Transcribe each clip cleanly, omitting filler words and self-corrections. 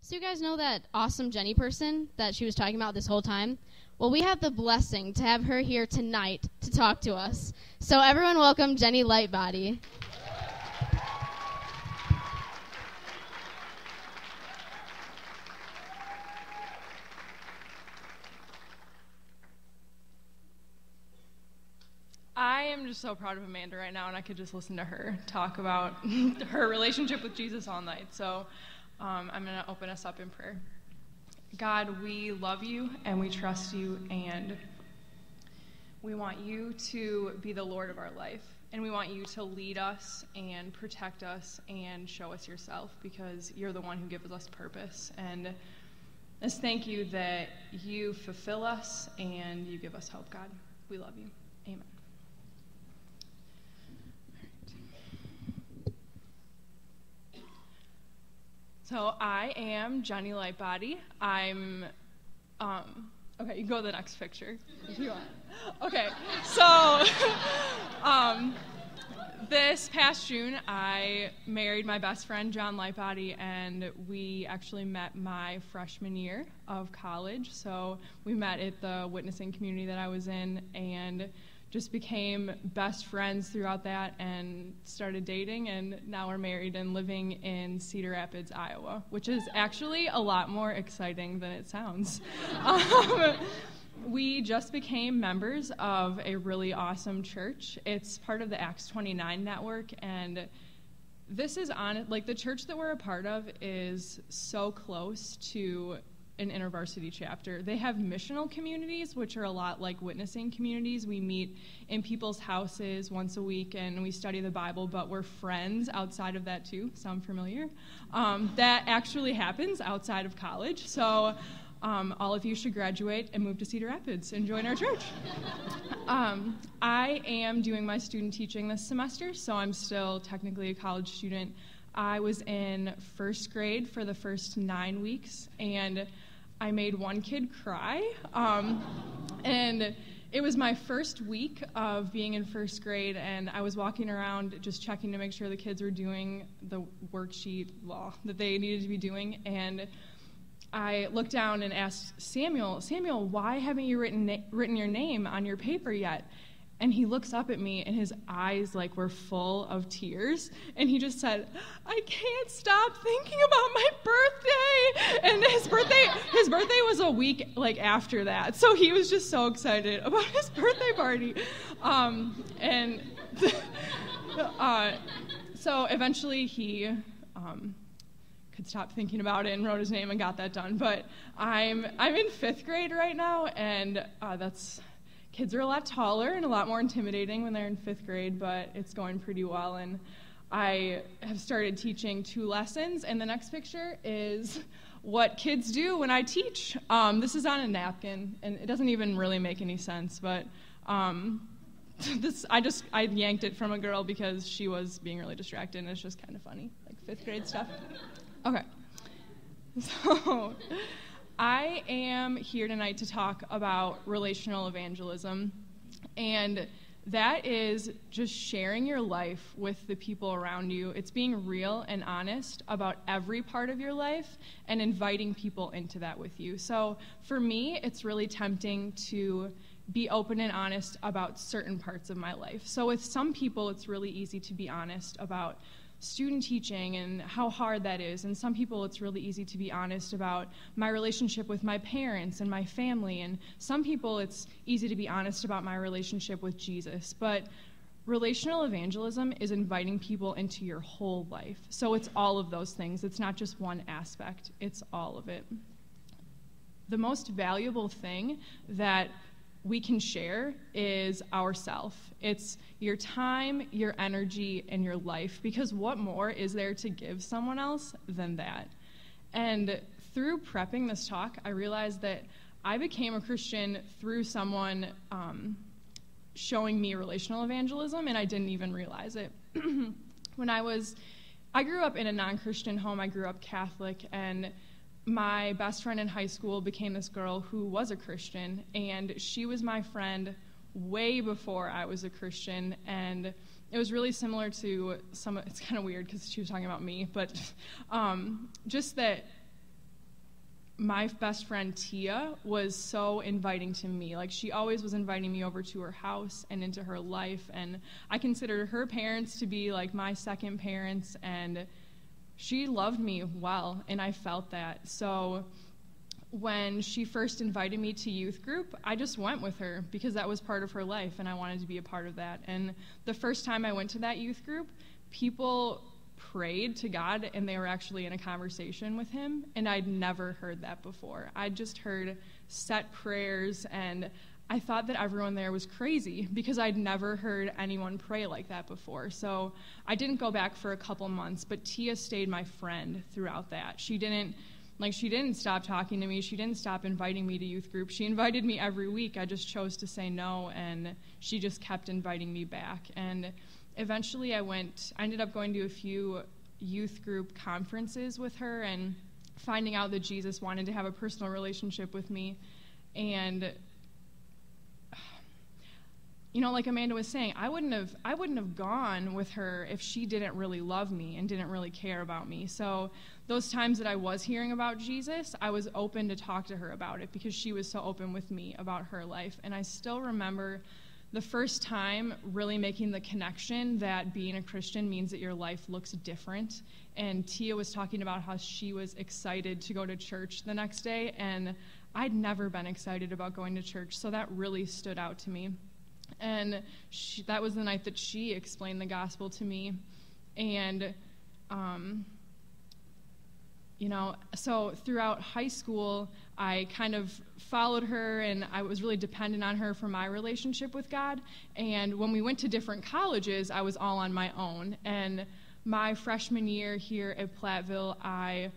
So you guys know that awesome Jenny person that she was talking about this whole time? Well, we have the blessing to have her here tonight to talk to us. So everyone welcome Jenny Lightbody. I am just so proud of Amanda right now, and I could just listen to her talk about her relationship with Jesus all night. So I'm going to open us up in prayer. God, we love you, and we trust you, and we want you to be the Lord of our life, and we want you to lead us and protect us and show us yourself, because you're the one who gives us purpose. And just thank you that you fulfill us and you give us hope, God. We love you. Amen. So I am Jenny Lightbody. I'm, okay, you can go to the next picture if you want. Okay, so this past June, I married my best friend, John Lightbody, and we actually met my freshman year of college. So we met at the witnessing community that I was in and just became best friends throughout that and started dating, and now we're married and living in Cedar Rapids, Iowa, which is actually a lot more exciting than it sounds. We just became members of a really awesome church. It's part of the Acts 29 network, and this is the church that we're a part of is so close to an InterVarsity chapter. They have missional communities, which are a lot like witnessing communities. We meet in people's houses once a week, and we study the Bible, but we're friends outside of that too. Sound familiar? That actually happens outside of college. So all of you should graduate and move to Cedar Rapids and join our church. I am doing my student teaching this semester, so I'm still technically a college student. I was in first grade for the first 9 weeks, and I made one kid cry, and it was my first week of being in first grade, and I was walking around just checking to make sure the kids were doing the worksheet that they needed to be doing, and I looked down and asked Samuel, why haven't you written your name on your paper yet? And he looks up at me, and his eyes were full of tears, and he just said, I can't stop thinking about my birthday. And his birthday was a week after that, so he was just so excited about his birthday party. So eventually he could stop thinking about it and wrote his name and got that done. But I'm in fifth grade right now, and kids are a lot taller and a lot more intimidating when they're in fifth grade, but it's going pretty well. And I have started teaching 2 lessons, and the next picture is what kids do when I teach. This is on a napkin, and it doesn't even really make any sense, but I yanked it from a girl because she was being really distracted, and it's just kind of funny, fifth grade stuff. Okay, so I am here tonight to talk about relational evangelism, and that is just sharing your life with the people around you. It's being real and honest about every part of your life and inviting people into that with you. So for me, it's really tempting to be open and honest about certain parts of my life. So with some people, it's really easy to be honest about student teaching and how hard that is. And some people, it's really easy to be honest about my relationship with my parents and my family. And some people, it's easy to be honest about my relationship with Jesus. But relational evangelism is inviting people into your whole life. So it's all of those things. It's not just one aspect. It's all of it. The most valuable thing that we can share is ourself. It's your time, your energy, and your life, because what more is there to give someone else than that? And through prepping this talk, I realized that I became a Christian through someone showing me relational evangelism, and I didn't even realize it. I grew up in a non-Christian home. I grew up Catholic, and my best friend in high school became this girl who was a Christian, and she was my friend way before I was a Christian, and it was really similar to it's kind of weird because she was talking about me, but just that my best friend Tia was so inviting to me. Like, she always was inviting me over to her house and into her life, and I considered her parents to be like my second parents, and she loved me well, and I felt that. So when she first invited me to youth group, I just went with her because that was part of her life, and I wanted to be a part of that. And the first time I went to that youth group, people prayed to God, and they were actually in a conversation with him, and I'd never heard that before. I'd just heard set prayers, and I thought that everyone there was crazy because I'd never heard anyone pray like that before. So I didn't go back for a couple months, but Tia stayed my friend throughout that. She didn't stop talking to me. She didn't stop inviting me to youth group. She invited me every week. I just chose to say no, and she just kept inviting me back. And eventually I ended up going to a few youth group conferences with her and finding out that Jesus wanted to have a personal relationship with me. And like Amanda was saying, I wouldn't have gone with her if she didn't really love me and didn't really care about me. So those times that I was hearing about Jesus, I was open to talk to her about it because she was so open with me about her life. And I still remember the first time really making the connection that being a Christian means that your life looks different. And Tia was talking about how she was excited to go to church the next day, and I'd never been excited about going to church, so that really stood out to me. And that was the night that she explained the gospel to me. And, so throughout high school, I kind of followed her, and I was really dependent on her for my relationship with God. And when we went to different colleges, I was all on my own. And my freshman year here at Platteville, I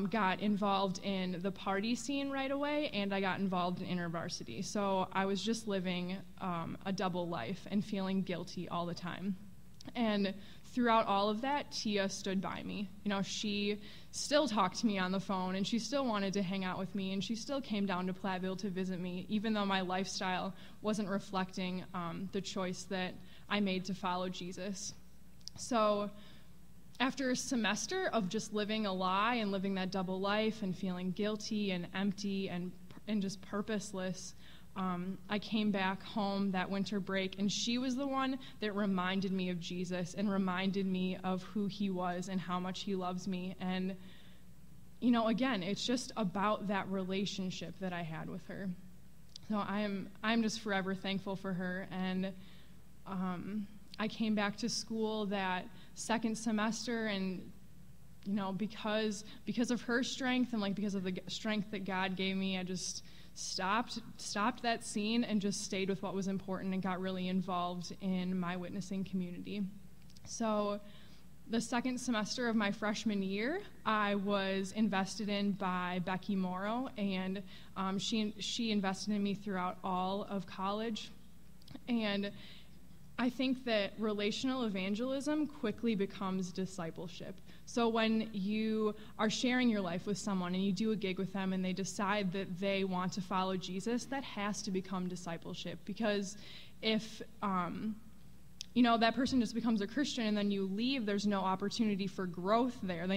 got involved in the party scene right away, and I got involved in InterVarsity. So I was just living a double life and feeling guilty all the time. And throughout all of that, Tia stood by me. She still talked to me on the phone, and she still wanted to hang out with me, and she still came down to Platteville to visit me, even though my lifestyle wasn't reflecting the choice that I made to follow Jesus. So after a semester of just living a lie and living that double life and feeling guilty and empty and just purposeless, I came back home that winter break, and she was the one that reminded me of Jesus and reminded me of who he was and how much he loves me. And, again, it's just about that relationship that I had with her. So I'm just forever thankful for her. And I came back to school that second semester, and because of her strength and because of the strength that God gave me, I just stopped that scene and just stayed with what was important and got really involved in my witnessing community. So the second semester of my freshman year, I was invested in by Becky Morrow, and she invested in me throughout all of college. And I think that relational evangelism quickly becomes discipleship. So when you are sharing your life with someone and you do a gig with them and they decide that they want to follow Jesus, that has to become discipleship. Because if that person just becomes a Christian and then you leave, there's no opportunity for growth there.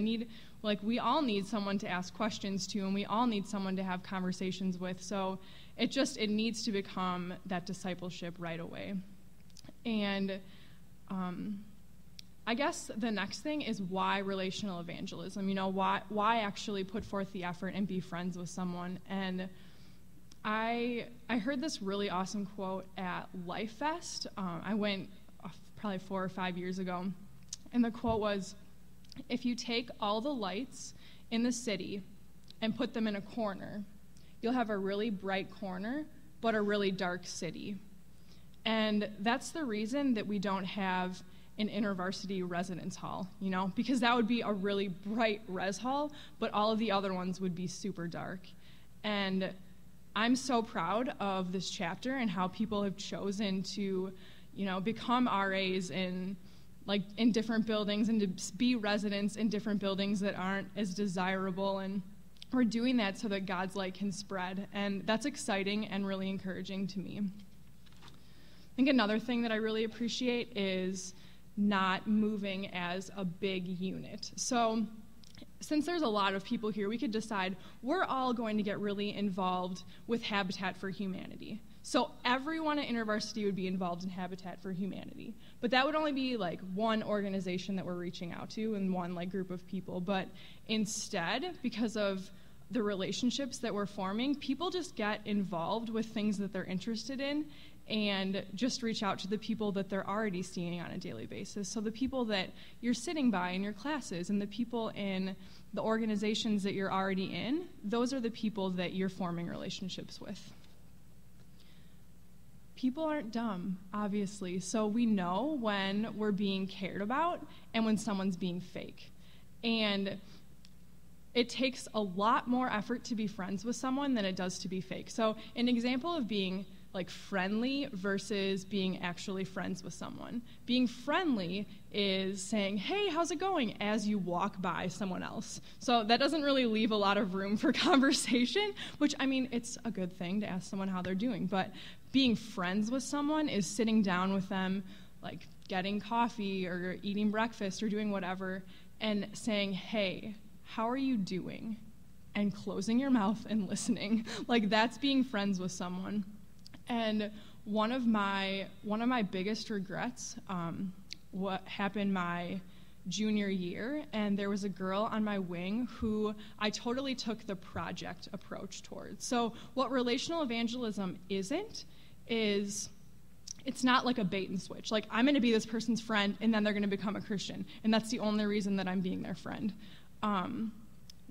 We all need someone to ask questions to, and we all need someone to have conversations with. So it needs to become that discipleship right away. And I guess the next thing is why relational evangelism? Why actually put forth the effort and be friends with someone? And I heard this really awesome quote at Life Fest. I went probably 4 or 5 years ago, and the quote was, "If you take all the lights in the city and put them in a corner, you'll have a really bright corner, but a really dark city." And that's the reason that we don't have an InterVarsity residence hall, because that would be a really bright res hall, but all of the other ones would be super dark. And I'm so proud of this chapter and how people have chosen to, become RAs in different buildings and to be residents in different buildings that aren't as desirable. And we're doing that so that God's light can spread. And that's exciting and really encouraging to me. I think another thing that I really appreciate is not moving as a big unit. So since there's a lot of people here, we could decide we're all going to get really involved with Habitat for Humanity. So everyone at InterVarsity would be involved in Habitat for Humanity. But that would only be like one organization that we're reaching out to and one like group of people. But instead, because of the relationships that we're forming, people just get involved with things that they're interested in and just reach out to the people that they're already seeing on a daily basis. So the people that you're sitting by in your classes and the people in the organizations that you're already in, those are the people that you're forming relationships with. People aren't dumb, obviously, so we know when we're being cared about and when someone's being fake. And it takes a lot more effort to be friends with someone than it does to be fake. So an example of being like friendly versus being actually friends with someone. Being friendly is saying, hey, how's it going, as you walk by someone else. So that doesn't really leave a lot of room for conversation, which, I mean, it's a good thing to ask someone how they're doing, but being friends with someone is sitting down with them, like getting coffee or eating breakfast or doing whatever, and saying, hey, how are you doing? And closing your mouth and listening. Like, that's being friends with someone. And one of my biggest regrets, what happened my junior year, and there was a girl on my wing who I totally took the project approach towards. So what relational evangelism isn't is, it's not like a bait and switch. Like, I'm going to be this person's friend, and then they're going to become a Christian, and that's the only reason that I'm being their friend.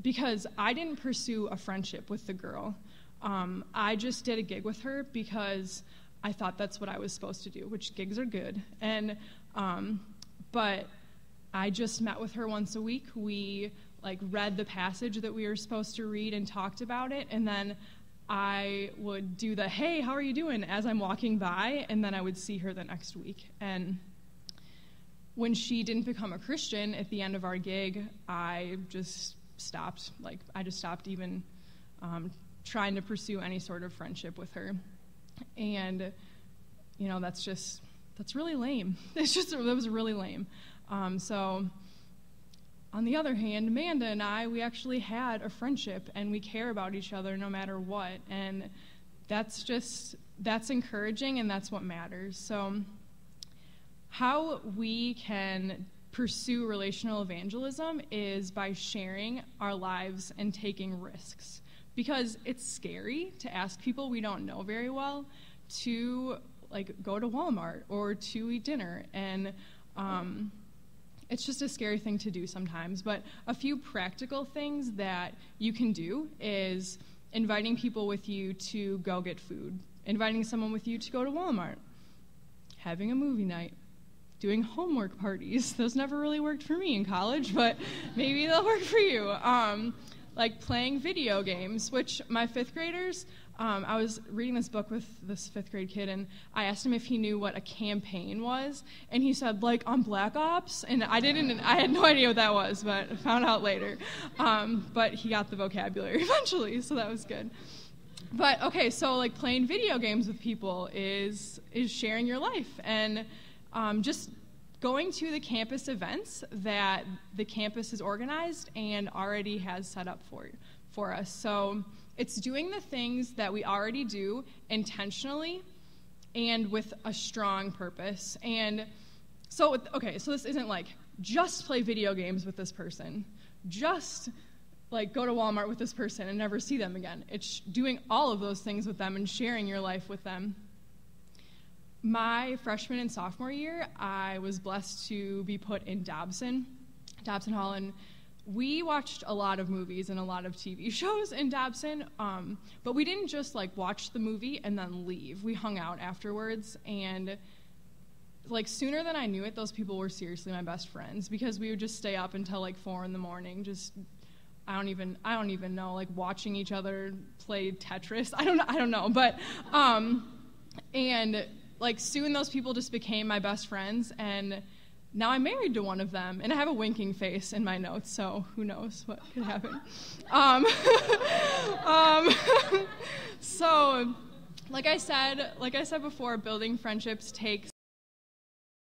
Because I didn't pursue a friendship with the girl. I just did a gig with her because I thought that's what I was supposed to do, which gigs are good. And but I just met with her once a week. We like read the passage that we were supposed to read and talked about it, and then I would do the, hey, how are you doing, as I'm walking by, and then I would see her the next week. And when she didn't become a Christian at the end of our gig, I just stopped. Like, I just stopped even trying to pursue any sort of friendship with her. And, you know, that's really lame. That was really lame. So on the other hand, Amanda and I, we actually had a friendship, and we care about each other no matter what. And that's encouraging, and that's what matters. So how we can pursue relational evangelism is by sharing our lives and taking risks. Because it's scary to ask people we don't know very well to like go to Walmart or to eat dinner, and it's just a scary thing to do sometimes. But a few practical things that you can do is inviting people with you to go get food, inviting someone with you to go to Walmart, having a movie night, doing homework parties. Those never really worked for me in college, but maybe they'll work for you. Like playing video games, which my fifth graders, I was reading this book with this fifth grade kid, and I asked him if he knew what a campaign was, and he said, like, on Black Ops, and I had no idea what that was, but I found out later. But he got the vocabulary eventually, so that was good. But, okay, so, like, playing video games with people is sharing your life, and just going to the campus events that the campus has organized and already has set up for us. So it's doing the things that we already do intentionally and with a strong purpose. And so, so this isn't like just play video games with this person, just like go to Walmart with this person and never see them again. It's doing all of those things with them and sharing your life with them. My freshman and sophomore year, I was blessed to be put in Dobson Hall, and we watched a lot of movies and a lot of TV shows in Dobson, but we didn't just like watch the movie and then leave. We hung out afterwards, and like sooner than I knew it, those people were seriously my best friends, because we would just stay up until like 4 a.m, just I don't even know, like watching each other play Tetris. I don't know, but and like soon those people just became my best friends, and now I'm married to one of them, and I have a winking face in my notes, so who knows what could happen. So like I said before, building friendships takes